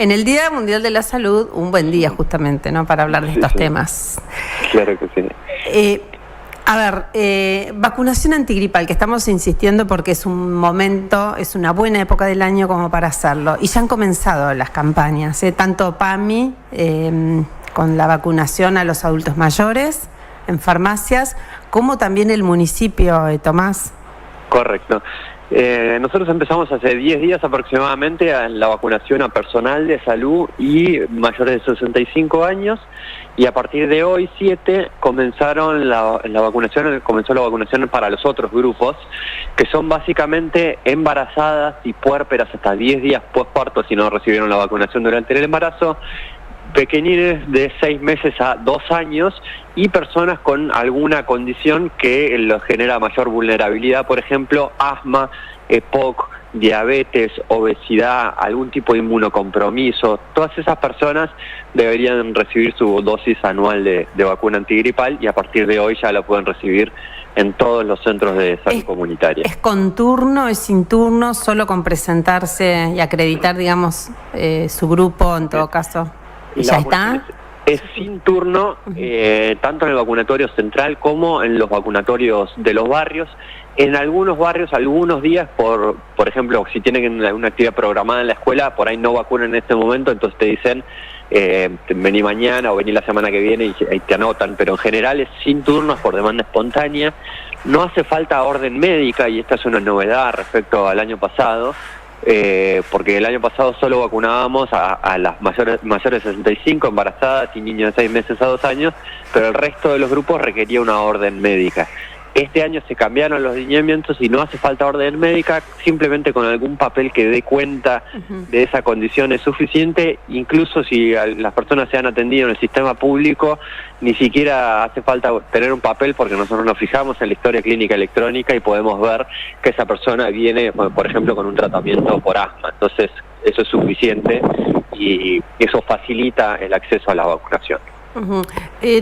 en el Día Mundial de la Salud, un buen día justamente, ¿no? Para hablar de estos temas. Claro que sí. Vacunación antigripal, que estamos insistiendo porque es un momento, es una buena época del año como para hacerlo. Y ya han comenzado las campañas, tanto PAMI, con la vacunación a los adultos mayores en farmacias, como también el municipio, Tomás. Correcto. Nosotros empezamos hace 10 días aproximadamente a la vacunación a personal de salud y mayores de 65 años, y a partir de hoy, 7, comenzó la vacunación para los otros grupos, que son básicamente embarazadas y puérperas hasta 10 días postparto si no recibieron la vacunación durante el embarazo, pequeñines de 6 meses a 2 años y personas con alguna condición que les genera mayor vulnerabilidad, por ejemplo, asma, EPOC, diabetes, obesidad, algún tipo de inmunocompromiso. Todas esas personas deberían recibir su dosis anual de vacuna antigripal, y a partir de hoy ya la pueden recibir en todos los centros de salud comunitaria. ¿Es con turno, es sin turno, solo con presentarse y acreditar, digamos, su grupo en todo caso? ¿Ya está? Es sin turno, tanto en el vacunatorio central como en los vacunatorios de los barrios. En algunos barrios, algunos días, por ejemplo, si tienen una actividad programada en la escuela, por ahí no vacunan en este momento, entonces te dicen, vení mañana o vení la semana que viene, y ahí te anotan. Pero en general es sin turnos, por demanda espontánea. No hace falta orden médica, y esta es una novedad respecto al año pasado. Porque el año pasado solo vacunábamos a las mayores de 65, embarazadas y niños de 6 meses a 2 años, pero el resto de los grupos requería una orden médica. Este año se cambiaron los lineamientos y no hace falta orden médica, simplemente con algún papel que dé cuenta de esa condición es suficiente. Incluso si las personas se han atendido en el sistema público, ni siquiera hace falta tener un papel, porque nosotros nos fijamos en la historia clínica electrónica y podemos ver que esa persona viene, por ejemplo, con un tratamiento por asma. Entonces eso es suficiente y eso facilita el acceso a la vacunación.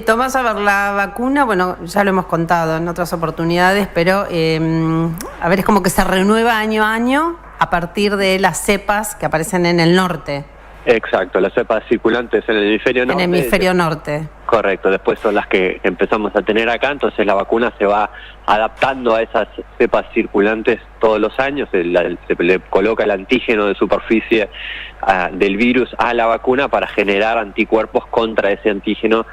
Tomás, a ver, la vacuna, bueno, ya lo hemos contado en otras oportunidades, pero a ver, es como que se renueva año a año a partir de las cepas que aparecen en el norte. Exacto, las cepas circulantes en el hemisferio norte. En el hemisferio norte. Correcto, después son las que empezamos a tener acá, entonces la vacuna se va adaptando a esas cepas circulantes todos los años, se le coloca el antígeno de superficie del virus a la vacuna para generar anticuerpos contra ese antígeno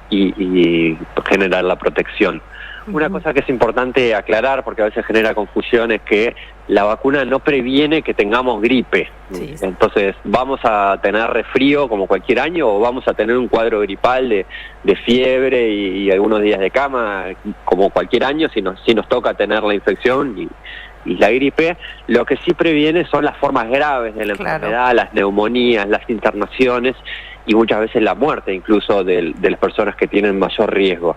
y generar la protección. Una cosa que es importante aclarar, porque a veces genera confusión, es que la vacuna no previene que tengamos gripe. Sí. Entonces, vamos a tener resfrío como cualquier año, o vamos a tener un cuadro gripal de fiebre y algunos días de cama como cualquier año, si nos toca tener la infección y la gripe. Lo que sí previene son las formas graves de la enfermedad, las neumonías, las internaciones y muchas veces la muerte incluso de las personas que tienen mayor riesgo.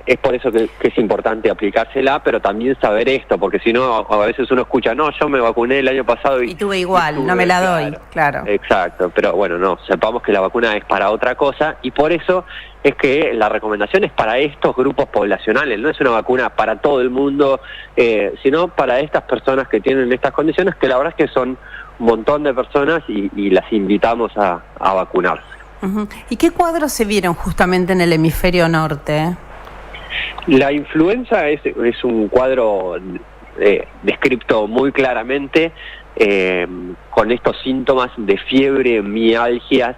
Es por eso que es importante aplicársela, pero también saber esto, porque si no, a veces uno escucha, no, yo me vacuné el año pasado y tuve igual, no me la doy, claro. Exacto, pero bueno, no, sepamos que la vacuna es para otra cosa, y por eso es que la recomendación es para estos grupos poblacionales, no es una vacuna para todo el mundo, sino para estas personas que tienen estas condiciones, que la verdad es que son un montón de personas y las invitamos a vacunarse. ¿Y qué cuadros se vieron justamente en el hemisferio norte? La influenza es un cuadro descrito muy claramente, con estos síntomas de fiebre, mialgias,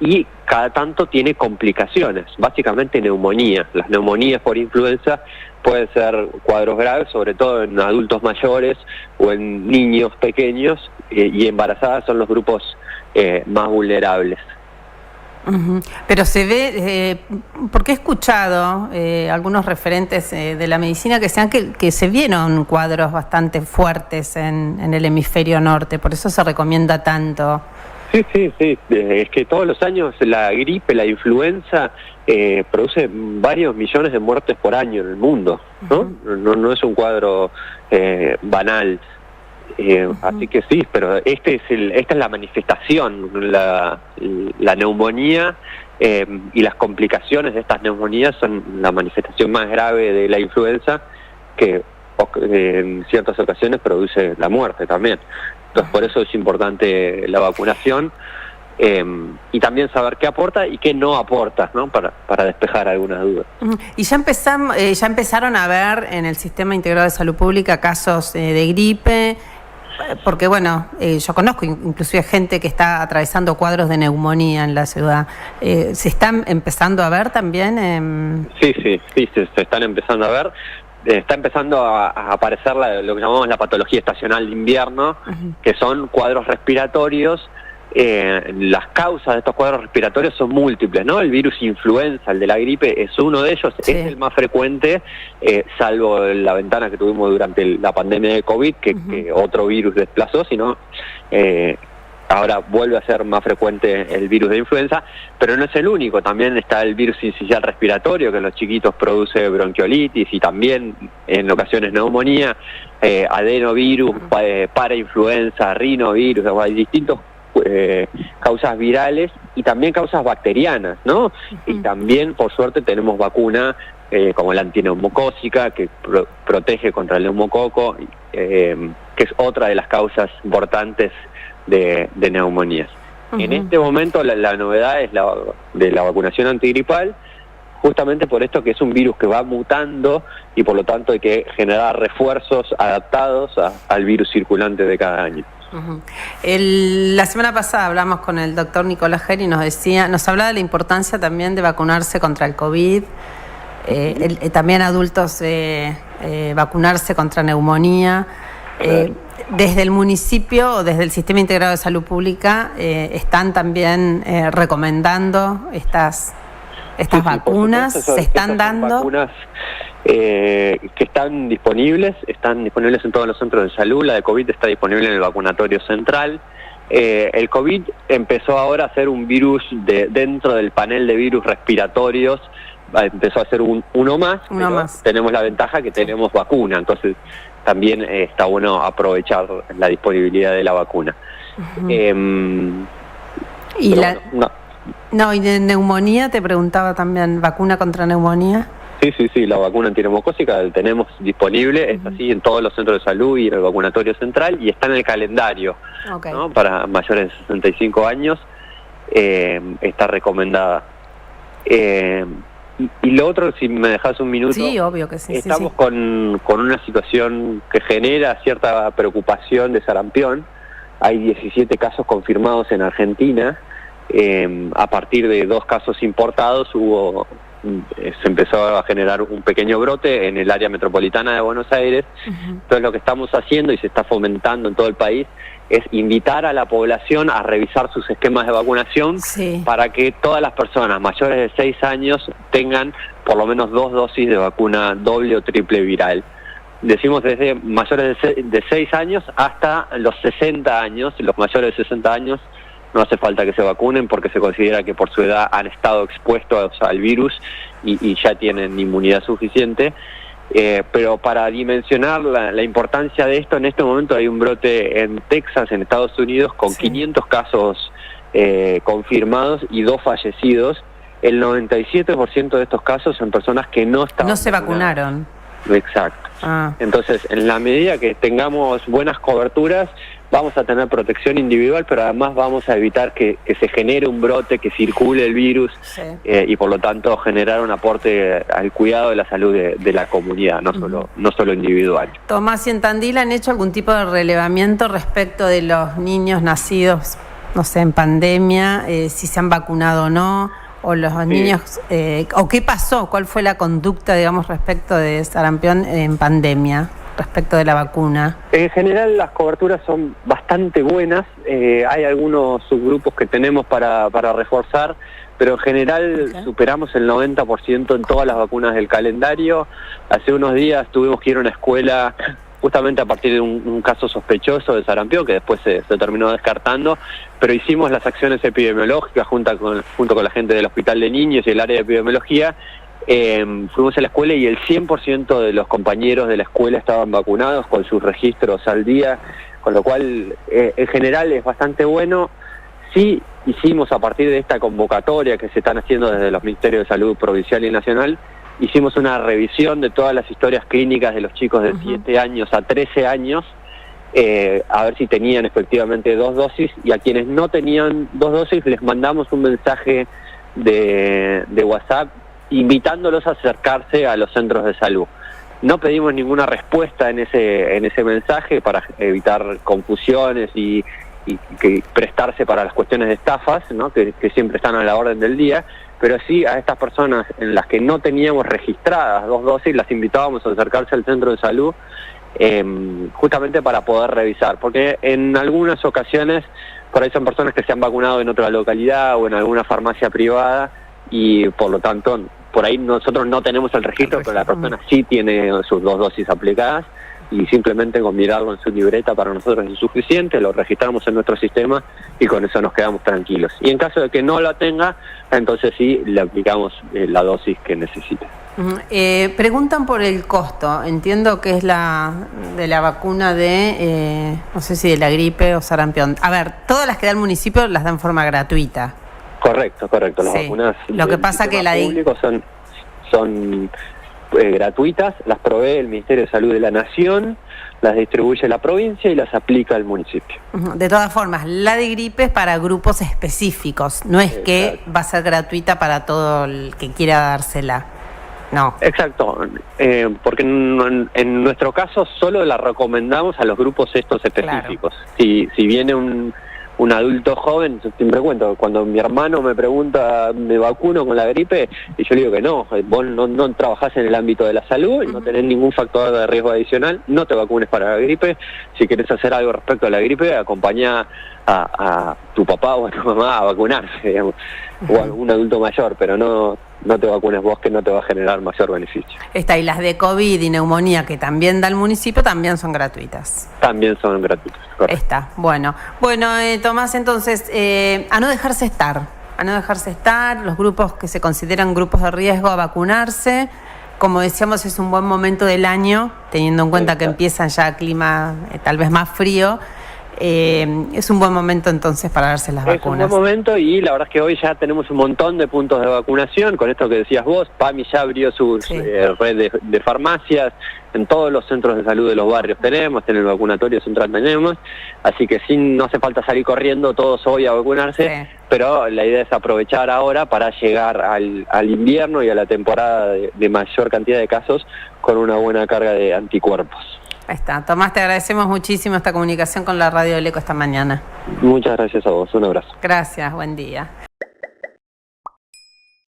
y cada tanto tiene complicaciones, básicamente neumonía. Las neumonías por influenza pueden ser cuadros graves, sobre todo en adultos mayores o en niños pequeños, y embarazadas son los grupos más vulnerables. Pero se ve, porque he escuchado algunos referentes de la medicina que sean que se vieron cuadros bastante fuertes en el hemisferio norte, por eso se recomienda tanto. Sí, es que todos los años la gripe, la influenza produce varios millones de muertes por año en el mundo, ¿no? No es un cuadro banal. Así que sí, pero esta es la manifestación, la neumonía y las complicaciones de estas neumonías son la manifestación más grave de la influenza, que en ciertas ocasiones produce la muerte también. Entonces por eso es importante la vacunación. Y también saber qué aporta y qué no aporta, ¿no? Para despejar algunas dudas. Y ya empezaron a ver en el Sistema Integrado de Salud Pública casos de gripe, porque bueno, yo conozco inclusive gente que está atravesando cuadros de neumonía en la ciudad. ¿Se están empezando a ver también? Sí, se están empezando a ver. Está empezando a aparecer lo que llamamos la patología estacional de invierno, que son cuadros respiratorios. Las causas de estos cuadros respiratorios son múltiples, ¿no? El virus influenza, el de la gripe, es uno de ellos, sí. Es el más frecuente, salvo la ventana que tuvimos durante la pandemia de COVID, que otro virus desplazó, sino ahora vuelve a ser más frecuente el virus de influenza, pero no es el único. También está el virus sincicial respiratorio, que en los chiquitos produce bronquiolitis y también en ocasiones neumonía, adenovirus, parainfluenza, rinovirus, hay distintos causas virales y también causas bacterianas, ¿no? Y también, por suerte, tenemos vacuna como la antineumocócica, que protege contra el neumococo, que es otra de las causas importantes de neumonías. En este momento la novedad es de la vacunación antigripal, justamente por esto que es un virus que va mutando y por lo tanto hay que generar refuerzos adaptados al virus circulante de cada año. La semana pasada hablamos con el doctor Nicolás Geri y nos hablaba de la importancia también de vacunarse contra el COVID, también adultos vacunarse contra neumonía. Desde el municipio o desde el Sistema Integrado de Salud Pública están también recomendando estas vacunas, se están dando. Vacunas que están disponibles en todos los centros de salud. La de COVID está disponible en el vacunatorio central. El COVID empezó ahora a ser un virus dentro del panel de virus respiratorios, empezó a ser uno más. Tenemos la ventaja que tenemos vacuna, entonces también está bueno aprovechar la disponibilidad de la vacuna. Y de neumonía te preguntaba también, ¿vacuna contra neumonía? Sí, la vacuna antineumocócica la tenemos disponible, es así en todos los centros de salud y en el vacunatorio central, y está en el calendario, ¿no? Para mayores de 65 años, está recomendada. Y lo otro, si me dejas un minuto, sí, obvio que sí. Estamos con una situación que genera cierta preocupación de sarampión. Hay 17 casos confirmados en Argentina. A partir de 2 casos importados se empezó a generar un pequeño brote en el área metropolitana de Buenos Aires. Entonces lo que estamos haciendo y se está fomentando en todo el país es invitar a la población a revisar sus esquemas de vacunación para que todas las personas mayores de 6 años tengan por lo menos 2 dosis de vacuna doble o triple viral. Decimos desde mayores de 6 años hasta los 60 años, los mayores de 60 años no hace falta que se vacunen porque se considera que por su edad han estado expuestos al virus y ya tienen inmunidad suficiente. Pero para dimensionar la importancia de esto, en este momento hay un brote en Texas, en Estados Unidos, con 500 casos confirmados y 2 fallecidos. El 97% de estos casos son personas que no se vacunaron. Exacto. Entonces, en la medida que tengamos buenas coberturas, vamos a tener protección individual, pero además vamos a evitar que se genere un brote, que circule el virus y por lo tanto generar un aporte al cuidado de la salud de la comunidad, no solo individual. Tomás, ¿y en Tandil han hecho algún tipo de relevamiento respecto de los niños nacidos, no sé, en pandemia, si se han vacunado o no? O los niños, o qué pasó, cuál fue la conducta, digamos, respecto de sarampión en pandemia, respecto de la vacuna? En general las coberturas son bastante buenas, hay algunos subgrupos que tenemos para reforzar, pero en general superamos el 90% en todas las vacunas del calendario. Hace unos días tuvimos que ir a una escuela justamente a partir de un caso sospechoso de sarampión que después se terminó descartando, pero hicimos las acciones epidemiológicas junto con la gente del Hospital de Niños y el área de epidemiología. Fuimos a la escuela y el 100% de los compañeros de la escuela estaban vacunados con sus registros al día, con lo cual en general es bastante bueno. Sí hicimos a partir de esta convocatoria que se están haciendo desde los Ministerios de Salud Provincial y Nacional, hicimos una revisión de todas las historias clínicas de los chicos de 7 años a 13 años, a ver si tenían efectivamente 2 dosis, y a quienes no tenían 2 dosis les mandamos un mensaje de WhatsApp invitándolos a acercarse a los centros de salud. No pedimos ninguna respuesta en ese mensaje para evitar confusiones y que prestarse para las cuestiones de estafas, ¿no? que siempre están a la orden del día, pero sí a estas personas en las que no teníamos registradas 2 dosis, las invitábamos a acercarse al centro de salud, justamente para poder revisar, porque en algunas ocasiones por ahí son personas que se han vacunado en otra localidad o en alguna farmacia privada, y por lo tanto por ahí nosotros no tenemos el registro, pero la persona sí tiene sus 2 dosis aplicadas, y simplemente con mirarlo en su libreta para nosotros es suficiente, lo registramos en nuestro sistema y con eso nos quedamos tranquilos. Y en caso de que no la tenga, entonces sí le aplicamos la dosis que necesite. Preguntan por el costo. Entiendo que es de la vacuna de, no sé si de la gripe o sarampión. A ver, todas las que da el municipio las da en forma gratuita. Correcto. Las vacunas lo que pasa que público son gratuitas, las provee el Ministerio de Salud de la Nación, las distribuye la provincia y las aplica el municipio. De todas formas, la de gripe es para grupos específicos, no es que va a ser gratuita para todo el que quiera dársela. No. Exacto, porque en nuestro caso solo la recomendamos a los grupos estos específicos. Claro. Si viene un adulto joven, yo siempre cuento, cuando mi hermano me pregunta, ¿me vacuno con la gripe? Y yo le digo que no, vos no trabajás en el ámbito de la salud, y no tenés ningún factor de riesgo adicional, no te vacunes para la gripe. Si querés hacer algo respecto a la gripe, acompañá a tu papá o a tu mamá a vacunarse, digamos, o a un adulto mayor, pero no te vacunes vos, que no te va a generar mayor beneficio. Y las de COVID y neumonía que también da el municipio también son gratuitas. También son gratuitas, correcto. Bueno, Tomás, entonces, a no dejarse estar, los grupos que se consideran grupos de riesgo a vacunarse. Como decíamos, es un buen momento del año, teniendo en cuenta que empiezan ya clima tal vez más frío. Es un buen momento entonces para darse las vacunas. Es un buen momento, y la verdad es que hoy ya tenemos un montón de puntos de vacunación. Con esto que decías vos, PAMI ya abrió su red de farmacias, en todos los centros de salud de los barrios tenemos, en el vacunatorio central tenemos, así que no hace falta salir corriendo todos hoy a vacunarse, pero la idea es aprovechar ahora para llegar al invierno y a la temporada de mayor cantidad de casos con una buena carga de anticuerpos. Ahí está. Tomás, te agradecemos muchísimo esta comunicación con la Radio del Eco esta mañana. Muchas gracias a vos, un abrazo. Gracias, buen día.